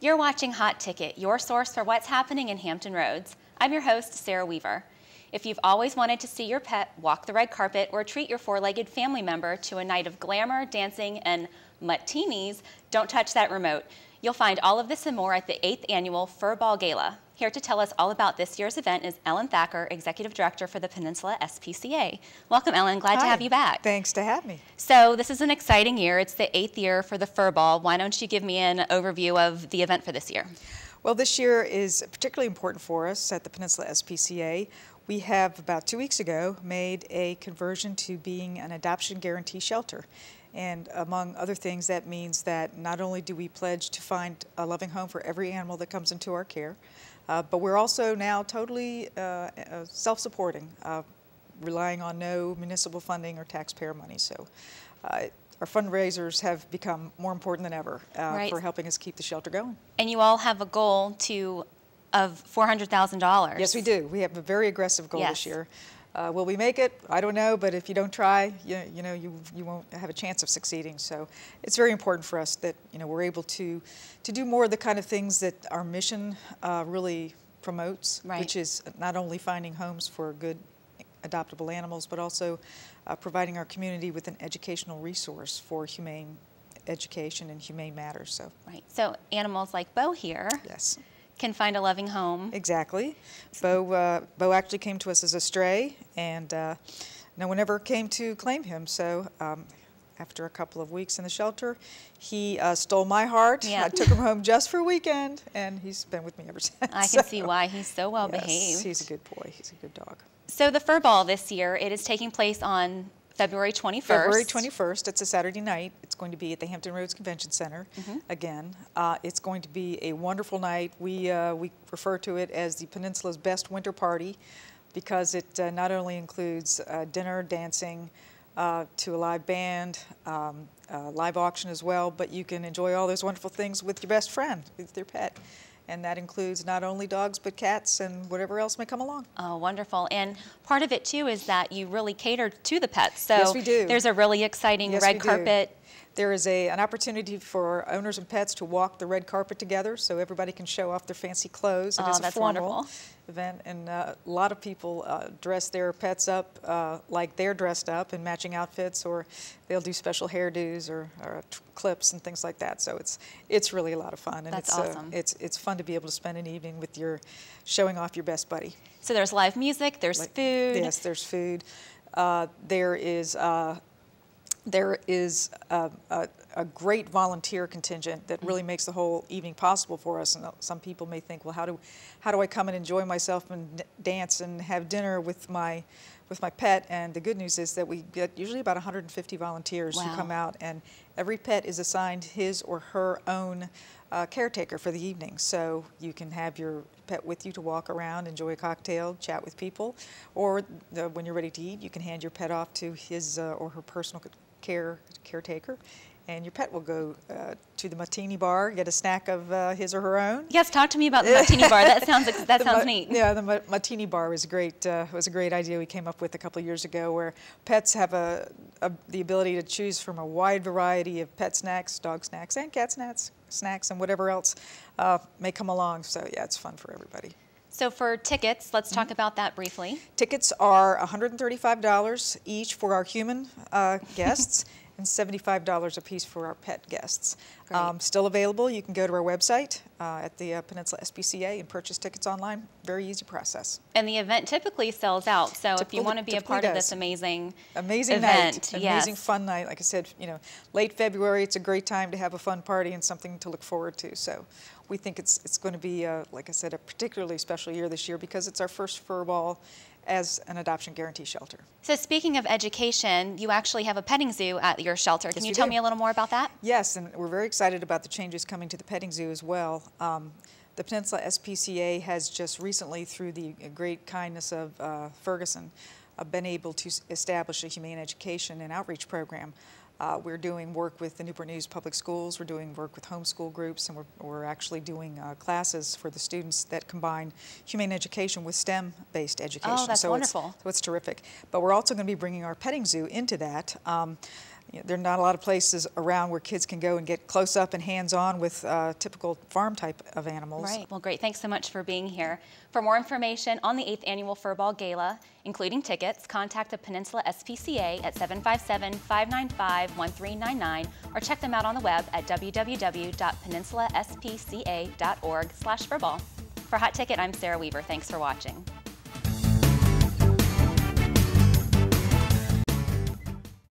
You're watching Hot Ticket, your source for what's happening in Hampton Roads. I'm your host, Sarah Weaver. If you've always wanted to see your pet walk the red carpet or treat your four-legged family member to a night of glamour, dancing, and Muttinis, don't touch that remote. You'll find all of this and more at the 8th Annual Fur Ball Gala. Here to tell us all about this year's event is Ellen Thacker, Executive Director for the Peninsula SPCA. Welcome, Ellen. Glad to have you back. Thanks to have me. So this is an exciting year. It's the 8th year for the Fur Ball. Why don't you give me an overview of the event for this year? Well, this year is particularly important for us at the Peninsula SPCA. We have, about 2 weeks ago, made a conversion to being an adoption guarantee shelter. And among other things, that means that not only do we pledge to find a loving home for every animal that comes into our care, but we're also now totally self-supporting, relying on no municipal funding or taxpayer money. So our fundraisers have become more important than ever for helping us keep the shelter going. And you all have a goal of $400,000. Yes, we do. We have a very aggressive goal this year. Will we make it? I don't know, but if you don't try, you won't have a chance of succeeding. So it's very important for us that we're able to do more of the kind of things that our mission really promotes, which is not only finding homes for good adoptable animals, but also providing our community with an educational resource for humane education and humane matters. So animals like Bo here. Yes. Can find a loving home. Exactly. Bo actually came to us as a stray, and no one ever came to claim him. So after a couple of weeks in the shelter, he stole my heart. Yeah. I took him home just for a weekend, and he's been with me ever since. I can see why. He's so well behaved. Yes, he's a good boy. He's a good dog. So the Fur Ball this year, it is taking place on February 21st. February 21st. It's a Saturday night. It's going to be at the Hampton Roads Convention Center again. It's going to be a wonderful night. We refer to it as the Peninsula's best winter party because it not only includes dinner, dancing, to a live band, live auction as well, but you can enjoy all those wonderful things with your best friend, with your pet. And that includes not only dogs, but cats and whatever else may come along. Oh, wonderful. And part of it, too, is that you really cater to the pets. So yes, we do. There's a really exciting red carpet. There is an opportunity for owners and pets to walk the red carpet together so everybody can show off their fancy clothes. It is a formal event, and a lot of people dress their pets up like they're dressed up in matching outfits, or they'll do special hairdos or clips and things like that. So it's really a lot of fun, and that's awesome. It's fun to be able to spend an evening with showing off your best buddy. So there's live music, there's food. Yes, there's food. There is a great volunteer contingent that really makes the whole evening possible for us. And some people may think, well, how do I come and enjoy myself and dance and have dinner with my pet? And the good news is that we get usually about 150 volunteers who come out, and every pet is assigned his or her own caretaker for the evening. So you can have your pet with you to walk around, enjoy a cocktail, chat with people, or when you're ready to eat, you can hand your pet off to his or her personal caretaker, and your pet will go to the Muttini Bar, get a snack of his or her own. Yes, talk to me about the Muttini Bar. That sounds neat. Yeah, the Muttini Bar was great. Was a great idea we came up with a couple of years ago, where pets have the ability to choose from a wide variety of pet snacks, dog snacks, and cat snacks, and whatever else may come along. So yeah, it's fun for everybody. So for tickets, let's talk about that briefly. Tickets are $135 each for our human guests and $75 a piece for our pet guests. Still available. You can go to our website at the Peninsula SPCA and purchase tickets online. Very easy process. And the event typically sells out. So if you want to be a part of this amazing event, night, amazing fun night. Like I said, late February, it's a great time to have a fun party and something to look forward to. So we think it's going to be, like I said, a particularly special year this year because it's our first Fur Ball as an adoption guarantee shelter. So speaking of education, you actually have a petting zoo at your shelter. Can you tell me a little more about that? Yes, and we're very excited about the changes coming to the petting zoo as well. The Peninsula SPCA has just recently, through the great kindness of Ferguson, been able to establish a humane education and outreach program. We're doing work with the Newport News Public Schools. We're doing work with homeschool groups, and we're actually doing classes for the students that combine humane education with STEM-based education. Oh, that's wonderful. So it's terrific. But we're also going to be bringing our petting zoo into that. there are not a lot of places around where kids can go and get close up and hands-on with typical farm type of animals. Right. Well, great. Thanks so much for being here. For more information on the 8th Annual Furball Gala, including tickets, contact the Peninsula SPCA at 757-595-1399 or check them out on the web at www.peninsulaspca.org/furball. For Hot Ticket, I'm Sarah Weaver. Thanks for watching.